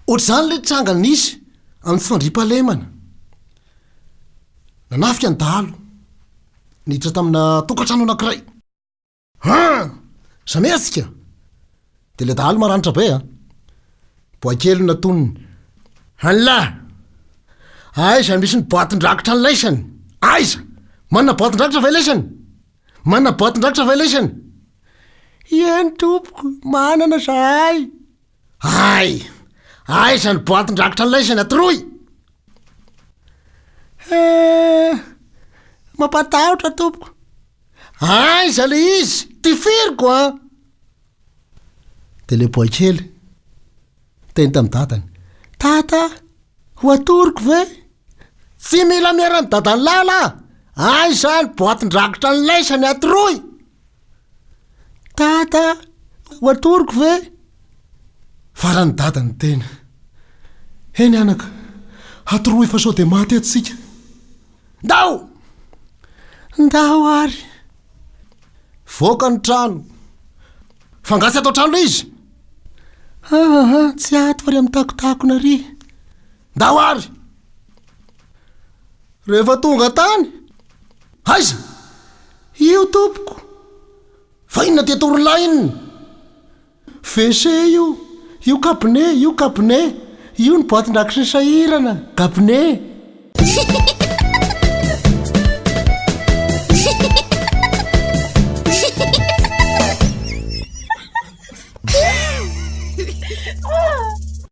Ohatr'izany le trangana nisy amin'ny fandriam-pahalemana nanafika ny dahalo niditra tamina tokantrano anankiray zametsika de le dahalo maranitra be boakely natonony anlahy aiza misy ny boatin-drakitra ny laisany aiza manana boatin-drakitra va ilaisany manana boatin-drakitra va ilaisany eny tompoko manana zahay aiza ny boatin-drakitra ny laisany atroy mampatahotra tompoko aiza le izy tifiriko de le boakely teny tamy dadany tata ho atoriko ve tsy mila miarany dadany lala aiza ny boatin-drakitra ny laisany atroy tata ho atoriko ve farany dadany tena eny anaka atoroy fa sao de maty atsika ndao ary voaka ny trano fangasy atao trano le izy tsy ato fa ry amy takotakona ry ndao ary rehefa tonga tany aiza io tompoko fa inona ty atorolay inony vese io kabine io ny boatin-drakitry ny sahirana kabine